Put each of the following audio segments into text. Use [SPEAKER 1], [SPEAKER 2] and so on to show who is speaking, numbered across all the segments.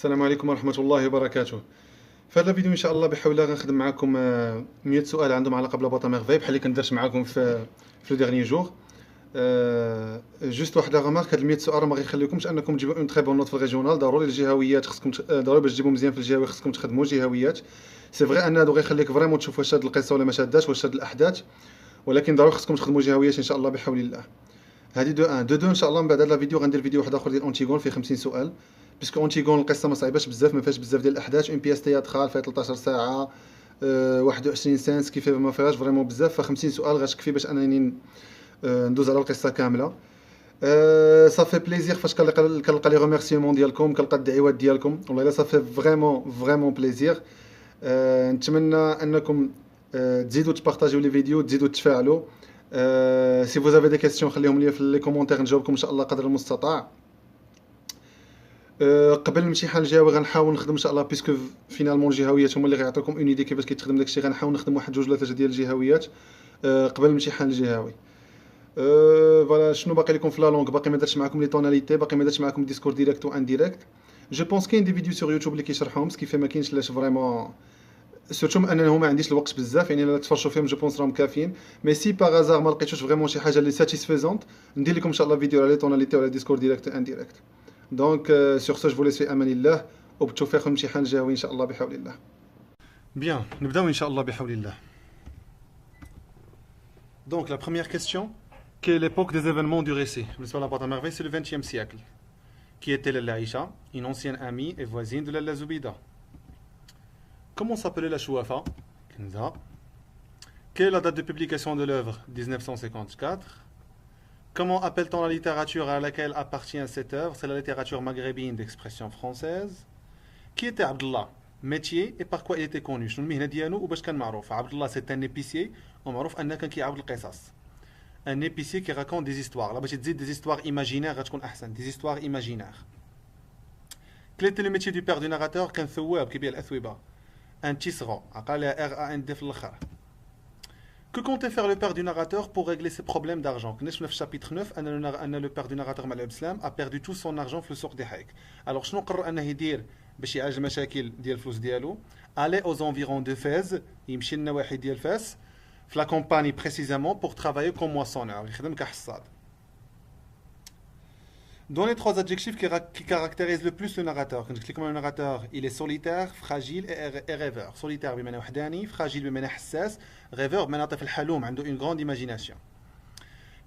[SPEAKER 1] السلام عليكم ورحمة الله وبركاته. في هذا الفيديو إن شاء الله بحول الله غنخدم معكم 100 سؤال عندهم علاقة بلا بوطا ميرفاي بحال اللي كندرت معكم في لو ديرني جور. جوست واحد لا غمارك، هاد 100 سؤال ما غيخليكمش انكم تجيبوا اون تري بون نوت في الريجيونال. ضروري الجهويات خصكم ضروري باش تجيبوا مزيان في الجهوي خصكم تخدموا جهويات. سي فغي ان هادو غيخليك فريمون تشوف واش شاد القصه ولا ما شاداش، واش شاد الاحداث، ولكن ضروري خصكم تخدموا جهويات ان شاء الله بحول الله. هادي دو 1 دو 2 ان شاء الله. من بعد هاد الفيديو غندير فيديو واحد اخر ديال اونتيغون فيه 50 سؤال، باسكو اونتيغون القصه ما صعيباش بزاف، ما فيهاش بزاف ديال الاحداث. اون بياس تياترال فيها 13 ساعه 21 سنس كيف ما فيهاش فريمون بزاف، ف 50 سؤال غتكفي باش انني ندوز على القصه كامله. صافي بليزير فاش كنلقى لي ريميرسيمون ديالكم، كنلقى الدعوات ديالكم، والله الا صافي فريمون بليزير. نتمنى انكم تزيدوا تبارطاجيو لي فيديو، تزيدوا تفاعلوا. سي فوز افي دي كيسيون خليهم لي في لي كومونتير، نجاوبكم ان شاء الله قدر المستطاع. قبل الامتحان الجهوي غنحاول نخدم ان شاء الله، بيسكو فينالمون الجهويات هما اللي غيعطيوكم اون ايدي كيفاش كيتخدم داكشي. غنحاول نخدم واحد جوج ولا ثلاثه ديال الجهويات قبل الامتحان الجهوي. فوالا شنو باقي لكم في لا لونغ؟ باقي ما درتش معكم لي توناليتي، باقي ما درتش معكم ديسكور ديريكت و انديريكت. جو بونس كاين دي فيديو سور يوتيوب اللي كيشرحوهم، كيف ما كاينش لاش فريمون سورتو انه ما عنديش الوقت بزاف، يعني الا تفرجوا فيهم جو بونس راهم كافيين. مي سي باغ ازار ما لقيتوش فريمون شي حاجه اللي ساتيسفيزونت، ندير لكم ان شاء الله فيديو على لي توناليتي ولا ديسكور ديريكت انديريكت. دونك سور سو جو فو ليس في امان الله، وبالتوفيق في الامتحان الجهوي ان شاء الله بحول الله. بيان نبداو ان شاء الله بحول الله. Donc la première question, quelle est l'époque des événements du récit? بالنسبة لاباطا ميرفاي c'est le 20e siècle. Qui était Lalla Aïcha, une ancienne amie et voisine de Lalla Zoubida. Comment s'appelait la Chouafa? Kenza. Quelle est la date de publication de l'œuvre? 1954. Comment appelle-t-on la littérature à laquelle appartient cette œuvre? C'est la littérature maghrébine d'expression française. Qui était Abdullah? Métier et par quoi il était connu? شنو المهنة ديالو وباش كان معروف؟ عبد الله c'est un épicier ومعروف أنه كان كيعاود القصص. Un épicier qui raconte des histoires. Là باش تزيد des histoires imaginaires غتكون أحسن. Des histoires imaginaires. Quel était le métier du père du narrateur? كان ثواب كيبيع الأثوبة. Un tisserand. عقالها R-A-N-D في الآخر. Que comptait faire le père du narrateur pour régler ses problèmes d'argent? كنا شفنا في chapitre 9 أن le père du narrateur مع الإسلام a perdu tout son argent في السوق دي حايك. Alors شنو قرر أنه يدير باش يعالج المشاكل ديال الفلوس ديالو؟ aller aux environs de Fès، يمشي للنواحي ديال فاس في لا كومباني précisément pour travailler comme moissonneur، يخدم كحصاد. Dans les trois adjectifs qui caractérisent le plus le narrateur. Quand je clique sur le narrateur, il est solitaire, fragile et rêveur. Solitaire بمعنى وحداني، fragile بمعنى حساس، rêveur بمعنى طفل حلوم عنده une grande imagination.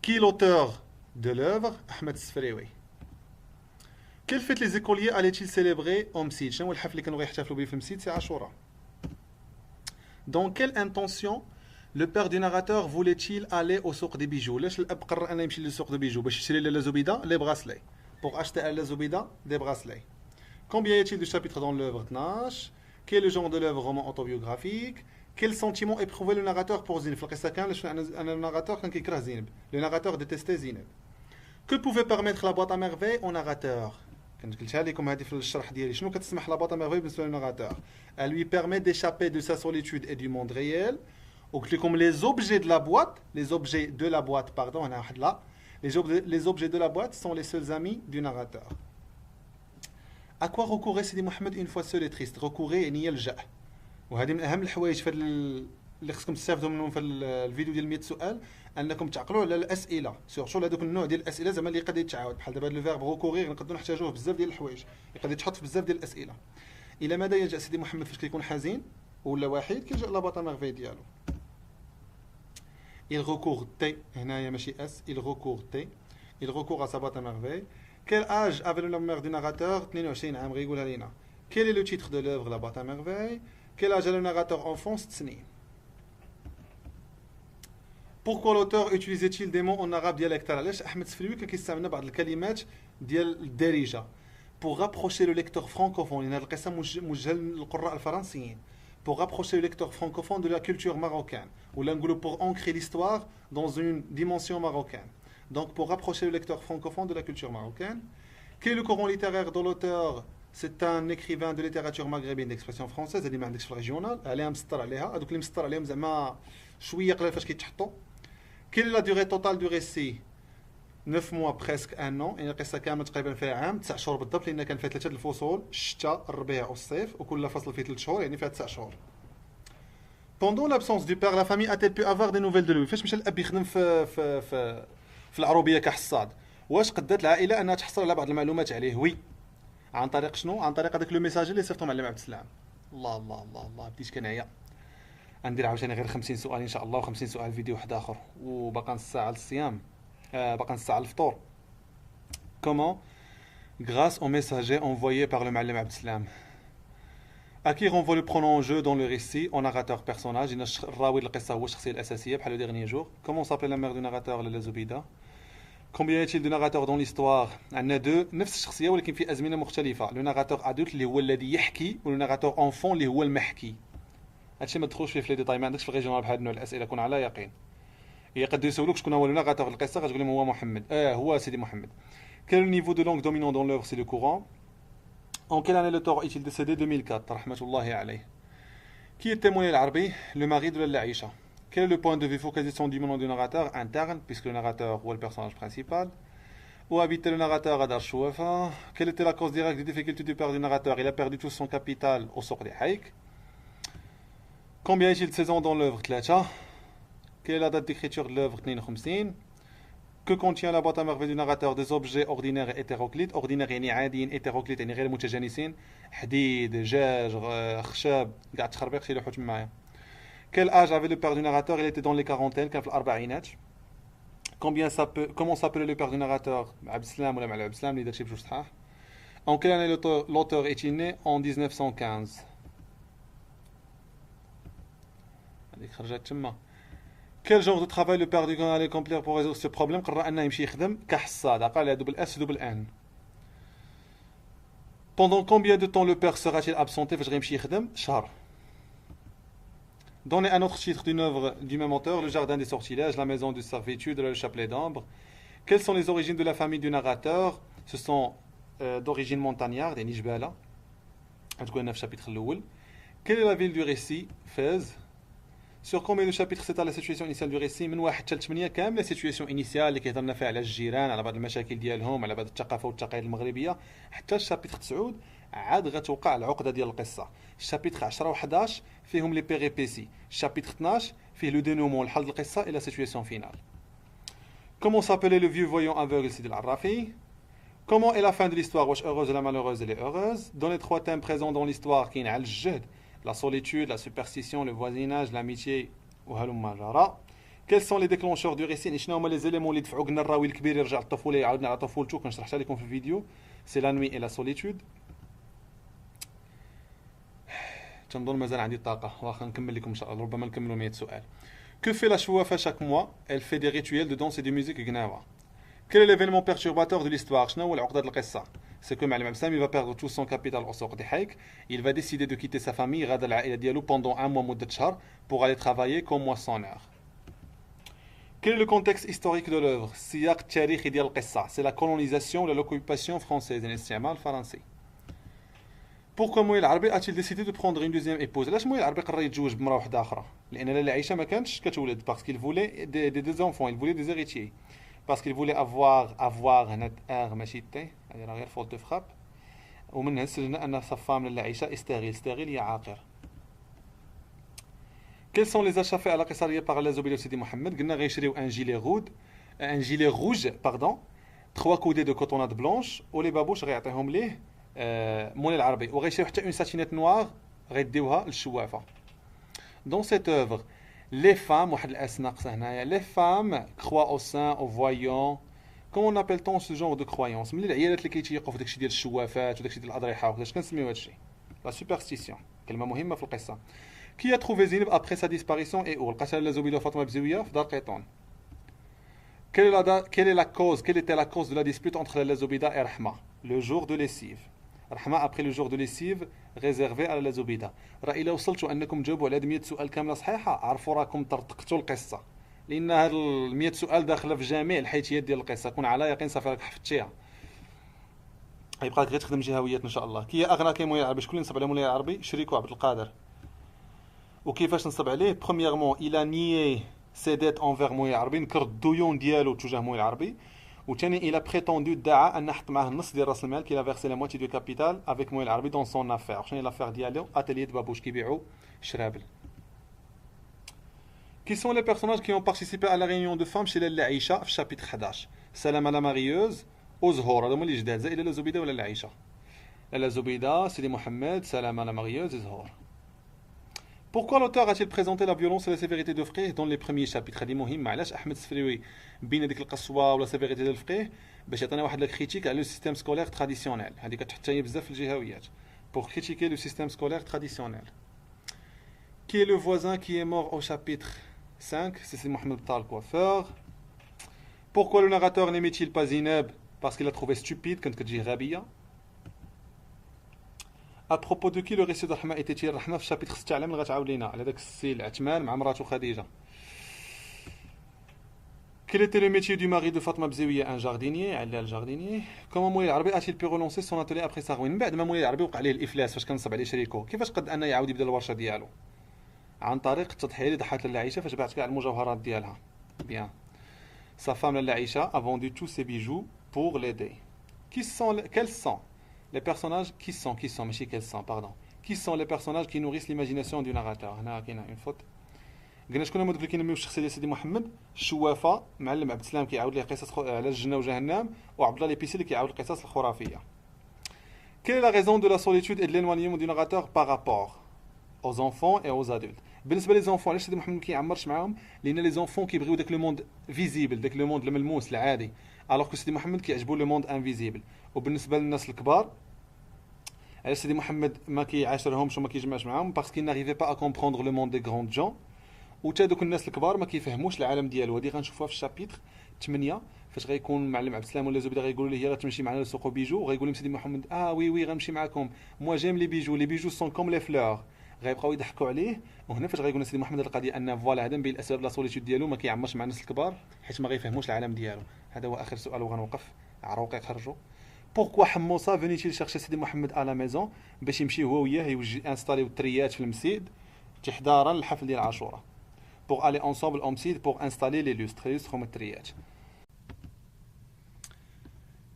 [SPEAKER 1] Qui est l'auteur de l'œuvre? Ahmed Sfreoui. Quelle fête les écoliers allaient-ils célébrer au Msid? شنو الحفل اللي كانوا غيحتفلوا به في المسيد؟ سي عاشوراء. Dans quelle intention le père du narrateur voulait-il aller au souk des bijoux? علاش الاب قرر انه يمشي للسوق دي بيجو باش يشري لالا زبيده لي براسلي؟ pour acheter à la Zoubida des bracelets. Combien y a-t-il de chapitres dans l'œuvre 12? Quel est le genre de l'œuvre? Roman autobiographique. Quel sentiment éprouvait le narrateur pour Zineb? Le narrateur quand il écrit Zineb. Le narrateur détestait Zineb. Que pouvait permettre la boîte à merveille au narrateur? كنت قلتها لكم هذه في الشرح ديالي. شنو كتسمح لا boîte à merveille بالنسبه للناراتور؟ Elle lui permet d'échapper de sa solitude et du monde réel. وقلت لكم les objets de la boîte, les objets de la boîte, pardon, هنا واحد لا. Les objets de la boîte sont les seuls amis du narrateur. À quoi recourait Sidi Mohamed une fois seul et triste? Recourait يعني يلجأ. وهذه من أهم الحوايج في اللي خصكم تستافدوا منهم في الفيديو ديال 100 سؤال، انكم تعقلوا على الاسئله، سورتو هذوك النوع ديال الاسئله زعما اللي قد يتعاود بحال دابا لو فيرب غوكورير نقدروا نحتاجوه بزاف ديال الحوايج، يقدر يتحط في بزاف ديال الاسئله. الى ماذا يلجأ سيدي محمد فاش كيكون حزين ولا وحيد؟ كيلجأ لاباطا ميرفاي ديالو. Il recourt T, هنايا ماشي اس، il recourt T, il recourt à sa boîte à merveille. Quel âge avait le mère du narrateur? 22 عام غيقولها لينا. Quel est le titre de l'œuvre La boîte à merveille? Quel âge a le narrateur enfant? 6 سنين. Pourquoi l'auteur utilisait-il des mots en arabe dialectal? علاش احمد سفريوي كان كيستعمل بعض الكلمات ديال الدارجه pour rapprocher le lecteur francophone؟ لان هذه القصه موجهه للقراء الفرنسيين. Pour rapprocher le lecteur francophone de la culture marocaine, ou l'angle pour ancrer l'histoire dans une dimension marocaine. Donc pour rapprocher le lecteur francophone de la culture marocaine. Quel est le courant littéraire de l'auteur? C'est un écrivain de littérature maghrébine d'expression française. اللي ما عندكش في الريجيونال عليها مسطر عليها، هذوك اللي مسطر عليهم زعما شويه قلال فاش كيتحطوا. Quelle est la durée totale du récit? 9 mois presque un an يعني القصه كامله تقريبا فيها عام 9 شهور بالضبط لان كان فيها ثلاثه الفصول الشتاء الربيع والصيف وكل فصل فيه 3 شهور يعني فيها 9 شهور. Pendant l'absence du père la famille a-t-elle pu avoir des nouvelles de lui فاش مشى الاب يخدم في العروبيه كحصاد واش قدرت العائله انها تحصل على بعض المعلومات عليه؟ وي. عن طريق شنو؟ عن طريق هذاك لو ميساج اللي صيفطو معلم عبد السلام. الله الله الله الله بديت كنعيا. غندير عاوتاني غير 50 سؤال ان شاء الله و50 سؤال فيديو واحد اخر وباقا نص ساعه للصيام باقا نص ساعه للفطور. Comment grâce au messager envoyé par le معلم عبد السلام. À qui renvoie le pronom je dans le récit au narrateur personnage الراوي القصه هو الشخصيه الاساسيه بحال dernier jour. Comment s'appelle la mère du narrateur لالا زبيده. Combien y a-t-il de narrateurs dans l'histoire؟ عندنا دو نفس الشخصيه ولكن في ازمنه مختلفه. لو ناراتور ادولت اللي هو الذي يحكي ولو ناراتور انفون اللي هو المحكي. هادشي ما تدخلش فيه في لي ديتاي ما عندكش في الريجونال بحال النوع الاسئله كون على يقين. يقدروا يسولوك شكون هو لو ناراتور القصه غتقول لهم هو محمد هو سيدي محمد. Quel est le niveau de langue dominant dans l'œuvre? C'est le courant. En quelle année l'auteur est-il décédé? 2004 rahmatullahi alayh. Qui était Mounir Al-Arbi? Le mari de Lalla Aïcha. Quel est le point de vue focalisation du nom du narrateur interne, puisque le narrateur ou le personnage principal? Où habitait le narrateur à Dar Chouafa? Quelle était la cause directe des difficultés du père du narrateur? Il a perdu tout son capital au sort des Haïk. Combien est-il de saisons dans l'œuvre? 3. Quelle est la date d'écriture de l'œuvre? 52. Que contient la boîte à merveille du narrateur? Des objets ordinaires et hétéroclites. Ordinaires يعني عاديين, hétéroclites يعني غير متجانسين. حديد, دجاج, خشب, قاعد تخربق شي لوحو معايا. Quel âge avait le père du narrateur? Il était dans les quarantaines, كان في الأربعينات. Comment s'appelait le père du narrateur? عبد السلام ولا معلم عبد السلام اللي دار شي بجوج صحاح. En quelle année l'auteur est-il né? En 1915. هذيك خرجت تما. Quel genre de travail le père du grand allait accomplir pour résoudre ce problème? قرر انه يمشي يخدم كحصاد قال هادو بالاس ودو بالان. Pendant combien de temps le père sera-t-il absenté فاش غيمشي يخدم؟ شهر. Donnez un autre titre d'une œuvre du même auteur, Le Jardin des Sortilèges, La Maison de Servitude, Le Chapelet d'Ambre. Quelles sont les origines de la famille du narrateur? Ce sont d'origine montagnarde, يعني جبالة. تقول لنا في الشابيتر الأول. Quelle est la ville du récit? Fès. Sur combien de chapitres s'étale la situation initiale du récit؟ من 1 حتى ل 8 كامله سيتوياسيون انيسيال اللي كيهضرنا فيها على الجيران على بعض المشاكل ديالهم على بعض الثقافه والتقاليد المغربيه حتى الشابيتر 9 عاد غتوقع العقده ديال القصه. الشابيتر 10 و11 فيهم لي بيريبيسي. الشابيتر 12 فيه لو دينومون الحل القصه الى سيتوياسيون فينال. Comment s'appelait le vieux voyant aveugle Sidi Al-Arrafi? Comment est la fin de l'histoire? واش heureuse la malheureuse elle est heureuse. Dans les 3 thèmes présents dans l'histoire كاين على الجهد la solitude, la superstition, le voisinage, l'amitié وهلم جرى. Quels sont les déclencheurs du récit؟ شنو هما les éléments اللي دفعوا قلنا الراوي الكبير يرجع للطفوله يعاودنا على طفولته كنت شرحتها لكم في الفيديو. C'est la nuit et la solitude. تنظن مازال عندي طاقه واخا نكمل لكم ان شاء الله ربما نكملوا 100 سؤال. Que fait la Chouafa chaque mois? Elle fait des rituels de danse et de musique غناوه. Quel est l'événement perturbateur de l'histoire? شنو هو العقده ديال القصه؟ C'est que معلم عبسام il va perdre tout son capital au sort des Haïk. Il va décider de quitter sa famille غادا العائله ديالو pendant un mois مده شهر pour aller travailler comme moissonneur. Quel est le contexte historique de l'œuvre? السياق التاريخي ديال القصه. C'est la colonisation ou l'occupation française يعني الاستعمار الفرنسي. Pourquoi Mounir Al-Arbi a-t-il décidé de prendre une deuxième épouse? علاش Mounir Al-Arbi قرر يتزوج بمراه واحده اخرى؟ لان لاله عائشه ما كانتش كتولد parce qu'il voulait des enfants, il voulait des héritiers. Parce qu'il voulait avoir هنا ار ماشي تي هذه راه غير فولت دو فراب. ومنها استنتجنا ان صفام لاله عائشه استغيل هي عاقر. Quels sont les achats faits à la قصريه par la Zobida Sidi Mohamed؟ قلنا غيشريو ان جيلي روج باردون 3 كودي دو كوتونات بلونش ولي بابوش غيعطيهم ليه مونير العربي وغيشريو حتى اون ساتينيت نوار غيديوها للشوافه. Dans cette œuvre les femmes واحد الاس ناقصه هنايا les femmes croient au saint au voyant. Comment appelle-t-on ce genre de croyance؟ من العيالات اللي كيتيقوا في داكشي ديال الشوافات وداكشي ديال الاضرحه وكذا كنسميو هادشي لا سوبرستيسيون كلمه مهمه في القصه. Qui a trouvé Zineb après sa disparition et où لقاتها لا زبيده فاطمه بزويه في دار قيطون. Quelle était la cause de la dispute entre la Zobida et Rahma? Le jour de lessive. Rahma après le jour de lessive réservé à la Zobida. راه الا وصلتوا انكم تجاوبوا على هاد 100 سؤال كامله صحيحه عرفوا راكم طرطقتوا القصه لان هاد 100 سؤال داخله في جميع الحيتيات ديال القصه كون على يقين صافي راك حفظتيها. يبقى غير تخدم جهويات ان شاء الله. كي اغنى كي Mounir Al-Arbi شكون اللي نصب على Mounir Al-Arbi؟ شريكو عبد القادر. وكيفاش نصب عليه؟ premièrement il a nié ses dettes envers Mounir Al-Arbi نكر الديون ديالو تجاه Mounir Al-Arbi وثاني il a prétendu ادعى ان حط معاه النص ديال راس المال qu'il a versé la moitié du capital avec مويل العربي dans son affaire. شنو هي l'affaire ديالو؟ atelier de babouche كيبيعوا شرابل. Qui sont les personnages qui ont participé à la réunion de femmes chez Lalla Aïcha في chapitre 11 Salama la marieuse وزهور. هذا هما اللي جداد زائد لالا زبيده ولا عائشه. لالا زبيده سيدي محمد سلامة la marieuse زهور. Pourquoi l'auteur a-t-il présenté la violence et la sévérité de Fiqh dans les premiers chapitres؟ هذه مهمه. علاش احمد السفريوي بين ديك القسوه ولا سيفيريتي ديال الفقه باش يعطينا واحد لا كريتيك على لو سيستيم سكولير تراديسيونيل. هذه كتحط حتى بزاف في الجهويات pour critiquer le système scolaire traditionnel. Qui est le voisin qui est mort au chapitre 5? C'est Mohamed Tal, coiffeur. Pourquoi le narrateur n'aimait-il pas Zineb? Parce qu'il l'a trouvé stupide quand il dit Rabia. À propos de qui le récit de Rahma était-il Rahma في chapitre 6 على من غتعاود لينا على داك السيل عثمان مع مراته خديجه. Quel était le métier du mari de Fatma Bzéwiya? Un jardinier, على الجاردينيي. Comment مولاي العربي a-t-il pu relancer son atelier après sa ruine؟ من بعد ما مولاي العربي وقع عليه الافلاس فاش كنصب عليه شريكو كيفاش قد انه يعاود يبدا الورشه ديالو؟ عن طريق التضحيه اللي ضحات لاله عائشه فاش باعت كاع المجوهرات ديالها. Bien. Sa femme Lalla Aïcha a vendu tous ses bijoux pour l'aider. Quels sont les personnages qui sont les personnages qui nourrissent l'imagination du narrateur؟ هنا كاينه une faute. قلنا شكون هما دوك اللي كينميو الشخصيه ديال سيدي محمد؟ الشوافه معلم عبد السلام كيعاود ليه قصص على الجنه وجهنم وعبد الله ليبيسي اللي كيعاود القصص الخرافيه. Quelle est la raison de la solitude et de l'éloignement du narrateur par rapport aux enfants et aux adultes؟ بالنسبه لي زونفون علاش سيدي محمد ما كيعمرش معاهم؟ لان لي زونفون كيبغيو داك لو موند فيزيبل داك لو موند الملموس العادي الوغ كو سيدي محمد كيعجبو لو موند انفيزيبل. وبالنسبه للناس الكبار علاش سيدي محمد ما كيعاشرهمش وما كيجمعش معاهم؟ باسكو qu'il n'arrivait pas à comprendre le monde des grands gens. وتا دوك الناس الكبار ما كيفهموش العالم ديالو. هذه غنشوفوها في الشابيتر 8 فاش غيكون معلم عبد السلام ولا زبيده غيقولوا ليه يلا تمشي معنا لسوق بيجو وغيقول لهم سيدي محمد وي غنمشي معاكم موا جيم لي بيجو سون كوم لي فلور. غيبقاو يضحكوا عليه وهنا فاش غيقول سيدي محمد القضيه ان فوالا هذا من بين الاسباب لا سوليتود ديالو ما كيعمرش مع الناس الكبار حيت ما غيفهموش العالم ديالو. هذا هو اخر سؤال وغنوقف عروق يخرجوا. بوركوا حموصه فينيتيل شيرشي سيدي محمد على ميزون باش يمشي هو وياه يوجي انستاليو التريات في المسيد تحضارا للحفل ديال عاشوراء pour aller ensemble au Msid pour installer les lustres هما التريات.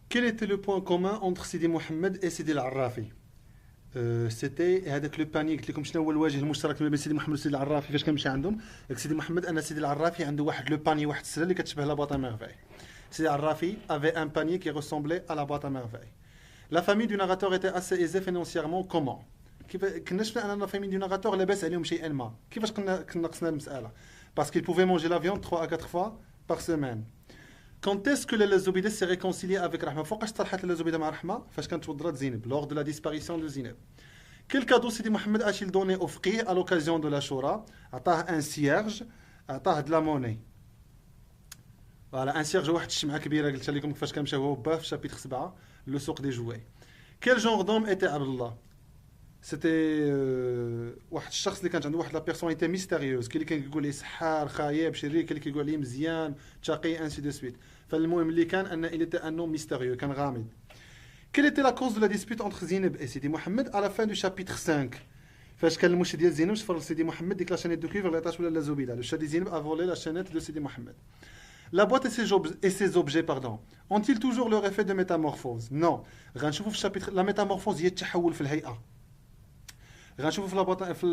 [SPEAKER 1] Quel était le point commun entre Sidi Mohamed et Sidi العرافي؟ سيتي هذاك لو باني قلت لكم شنو هو الوجه المشترك ما بين سيدي محمد وسيدي العرافي فاش كنمشي عندهم. سيدي محمد ان سيدي العرافي عنده واحد لو باني واحد السله اللي كتشبه لا باطا ميرفاي. سيدي العرافي avait un panier qui ressemblait à la boîte à merveille. La famille du narrateur était assez aisée financièrement. Comment؟ كيف كنا شفنا ان لا فامي دو ناراتور لاباس عليهم شيئا ما. كيفاش كنا قسنا المساله؟ باسكو il pouvait manger la viande 3 à 4 fois par semaine. Quand est-ce que Lalla Zoubida s'est réconciliée avec Rahma؟ فوقاش طرحت لالا زبيده مع رحمه؟ فاش كانت ودرات زينب lors de la disparition de Zineb. Quel cadeau Sidi Mohamed a-t-il donné au Fiqh à l'occasion de la Shura؟ عطاه un cierge، عطاه de la monnaie. Voilà, un cierge واحد الشمعه كبيره قلت لكم كيفاش كان مشى هو وباه في شابيتر 7 لو سوق دي جوي. Quel genre d'homme était Abdullah؟ سيتي واحد الشخص اللي كانت عنده واحد لا بيرسوناليتي ميستيريوز. كاين اللي كيقول ليه سحار خايب شرير، كاين اللي كيقول ليه مزيان تقي انسي دو سويت. فالمهم اللي كان ان il était un homme mystérieux كان غامض. Quelle était la cause de la dispute entre Zineb et Sidi Mohamed à la fin du chapitre 5؟ فاش كان المشي ديال زينب شفر لسيدي محمد ديك لا شانيت دو كيفر اللي عطاش ولا زبيده. لو شادي زينب a volé la chaînette de Sidi Mohamed. La boîte et ses objets ont-ils toujours leur effet de métamorphose؟ Non. غنشوفوا في الشابيتر لا métamorphose هي التحول في الهيئه. غنشوفوا في لابواط في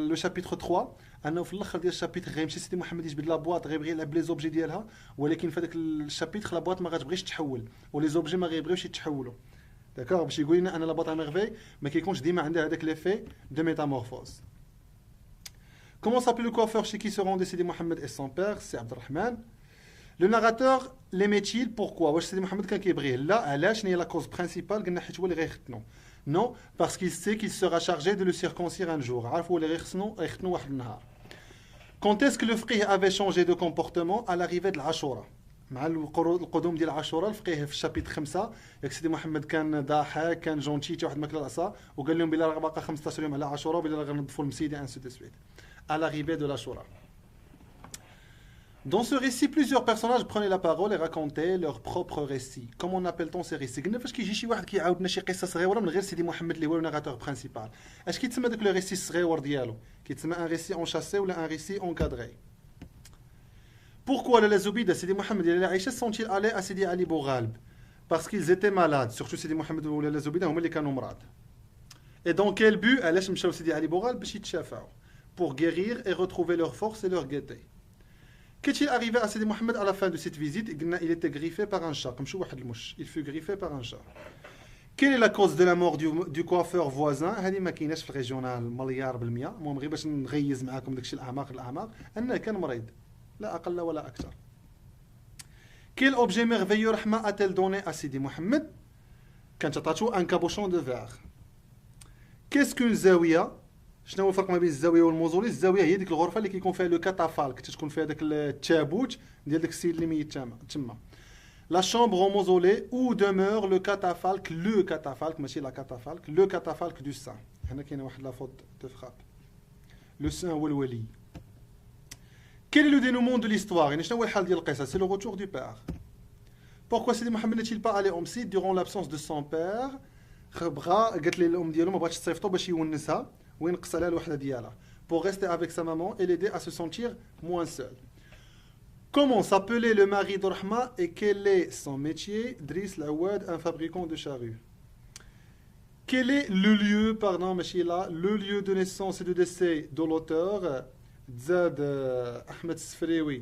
[SPEAKER 1] لو شابيتر 3 انه في الاخر ديال الشابيتر غيمشي سيدي محمد يجبد لا بواط غيبغي يلعب لي زوبجي ديالها، ولكن في هذاك الشابيتر لا بواط ما غتبغيش تحول ولي زوبجي ما غيبغيوش يتحولوا. داكوغ باش يقول لنا ان لا بواط ميرفي ما كيكونش ديما عندها هذاك ليفي دو ميتامورفوز. Comment s'appelle le coiffeur chez qui se rendait Sidi Mohamed et son père؟ C'est Abdelrahman. Le narrateur l'aimait-il؟ Pourquoi؟ واش سيدي محمد كان كيبغيه؟ لا. علاش؟ شنو هي لا كوز برينسيبال؟ قلنا حيت هو اللي غيختنو. Non, parce qu'il sait qu'il sera chargé de le circoncire un jour. عارف هو اللي غيختنو واحد النهار. Quand est-ce que le فقيه avait changé de comportement à l'arrivée de العاشوراء؟ مع القدوم ديال العاشوراء الفقيه في الشابيتر 5 ياك سيدي محمد كان ضاحك كان جونتي حتى واحد ماكل العصا وقال لهم بلا راه باقا 15 يوم على عاشوراء وبلا غنضفوا المسيد انسي دو سويت. À l'arrivée de l'Ashura. Dans ce récit, plusieurs personnages prenaient la parole et racontaient leur propre récit. Comment appelle-t-on ces récits؟ قلنا فاش كيجي شي واحد كيعاود لنا شي قصه صغيره من غير سيدي محمد اللي هو الناراتور برينسيبال، اش كيتسمى داك لو ريسي الصغيور ديالو؟ كيتسمى ان ريسي اون شاسي ولا ان ريسي اون كادري. Pourquoi les Zoubida, Sidi Mohamed et les Aïcha sont-ils allés à Sidi Ali Bourghalb? Parce qu'ils étaient malades, surtout Sidi Mohamed ou les Zoubida, ils étaient malades. Et dans quel but علاش مشاو Sidi Ali Bourghalb باش يتشافعوا pour guérir et retrouver leur force et leur gaieté. Qu'est-il arrivé à Sidi Mohamed à la fin de cette visite? Il était griffé par un chat, comme شو واحد المش. Il fut griffé par un chat. Quelle est la cause de la mort du coiffeur voisin? هذه ما كايناش في الريجيونال مليار بالمية. المهم غير باش نغيز معاكم داكشي الاعماق انه كان مريض لا اقل ولا اكثر. Quel objet merveilleux Rahma a-t-elle donné à Sidi Mohamed? كانت عطاتو un cabochon de verre. Qu'est-ce qu'une زاوية؟ شنو هو الفرق ما بين الزاويه والموزولي؟ الزاويه هي ديك الغرفه اللي كيكون فيها لو كاتافالك، تتكون فيها داك التابوت ديال داك السيد اللي ميت تما. La chambre au mausolée où demeure le catafalque ماشي لا catafalque, le catafalque du saint. هنا كاينه واحد لا فوت دو فراب. Le saint هو الولي. Quel est le dénouement de l'histoire? يعني شنو هو الحال ديال القصه؟ C'est le retour du père. Pourquoi Sidi Mohamed n'est-il pas allé au Msid durant l'absence de son père? بغا قالت لي الام ديالو ما بغاتش تصيفطو باش يونسها وينقص عليها الوحده ديالها pour rester avec sa maman et l'aider à se sentir moins seul. Comment s'appelait le mari d'Orhma et quel est son métier? Driss Lawad, un fabricant de charrues. Quel est le lieu, pardon, Machila, le lieu de naissance et de décès de l'auteur Zad Ahmed Sfrewi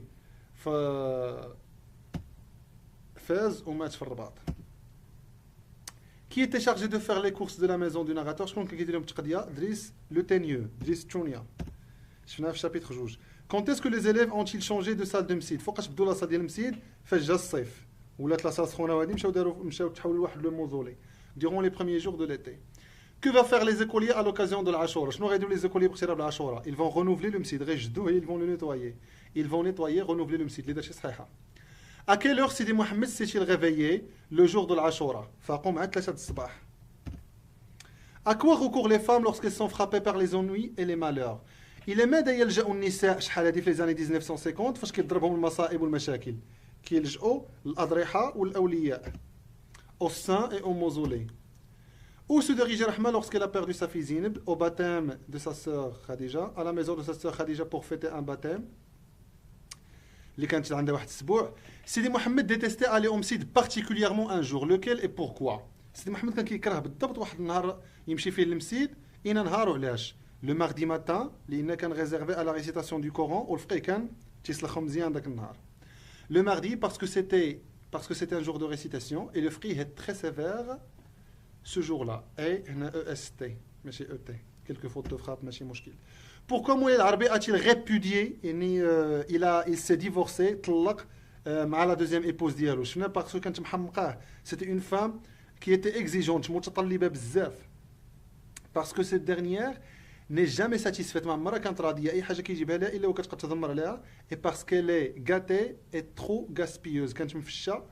[SPEAKER 1] Fez ou Match Farbat? Qui était chargé de faire les courses de la maison du narrateur? Je pense qu'il y a Driss Le Teigneux, Driss Tchounia. Je finis le chapitre rouge. Quand est-ce que les élèves ont-ils changé de salle de Msid? فوقاش بدو لا salle ديال المسيد فاش جا الصيف ولات لا salle سخونه وهادي مشاو تحولوا لواحد لو موزولي durant les premiers jours de l'été. Que va faire les écoliers à l'occasion de l'Ashura? شنو غيديروا les écoliers باغتراب العاشوره؟ Ils vont renouveler le Msid, غيجدوه ils vont le nettoyer. Ils vont nettoyer, renouveler le Msid. اللي داكشي صحيحه. À quelle heure Sidi Mohamed s'est-il réveillé le jour de l'Ashura? فقام على 3 الصباح. À quoi recourent les femmes lorsqu'elles sont frappées par les ennuis et les malheurs? إلى ماذا يلجأ النساء شحال هذه في les années 1950 فاش كيضربهم المصائب والمشاكل؟ كيلجؤوا للأضرحة والأولياء. Au saint et au mausolée. Où se dirigeait Rahma lorsqu'elle a perdu sa fille Zineb? Au baptême de sa sœur Khadija, à la maison de sa sœur Khadija pour fêter un baptême. اللي كانت عندها واحد الأسبوع. Sidi Mohamed détestait aller au Msid particulièrement un jour. Lequel et pourquoi? Sidi Mohamed كان كيكره بالضبط واحد النهار يمشي فيه للمسيد. إين نهار وعلاش؟ Le mardi matin, لأن كان réservé à la récitation du Coran والفقه كان تيسلخو مزيان داك النهار. Le mardi parce que c'était un jour de récitation et le fiqh est très sévère ce jour-là. Et هنا EST ماشي ET. Quelques fautes de frappe ماشي مشكل. Pourquoi Mouya al-Arabi a-t-il répudié? Il s'est divorcé, طلق مع la deuxième épouse ديالو. شنو parce que كانت محمقاه. C'était une femme qui était exigeante, متطلبة بزاف. Parce que cette dernière n'est jamais satisfaite. Ma mère كانت راضية أي حاجة كيجيبها لها إلا وكتبقى تضمر عليها. Et parce qu'elle est gâtée et trop gaspilleuse. كانت مفشة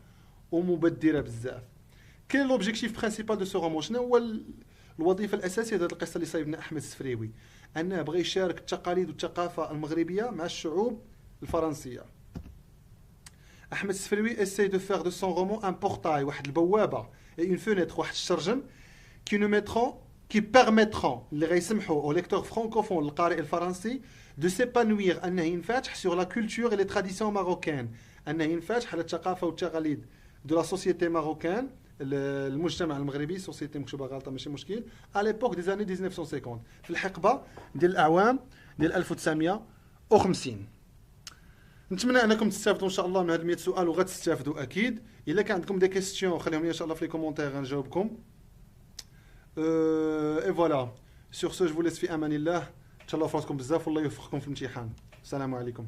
[SPEAKER 1] ومبدرة بزاف. Quel est l'objectif principal de ce roman? شنو هو الوظيفة الأساسية ديال القصة اللي صايبنا أحمد السفريوي؟ أنه بغى يشارك التقاليد والثقافة المغربية مع الشعوب الفرنسية. أحمد السفريوي essaie de faire de son roman un portail, واحد البوابة et une fenêtre, واحد الشرجم qui permettront اللي غيسمحوا au lecteur francophone القارئ الفرنسي de s'épanouir أنه ينفتح sur la culture et les traditions marocaines أنه ينفتح على الثقافة والتقاليد de la société marocaine المجتمع المغربي سوسيتي مكتوبه غلطه ماشي مشكل à l'époque des années 1950 في الحقبه ديال الاعوام ديال 1950. نتمنى انكم تستافدوا ان شاء الله من هاد 100 سؤال وغتستافدوا اكيد. الا كان عندكم دي كيستيون خليهم لي ان شاء الله في لي كومونتير غنجاوبكم. اي فوالا سور سو جو vous laisse في امان الله. تهلاو في راسكم بزاف والله يوفقكم في الامتحان. السلام عليكم.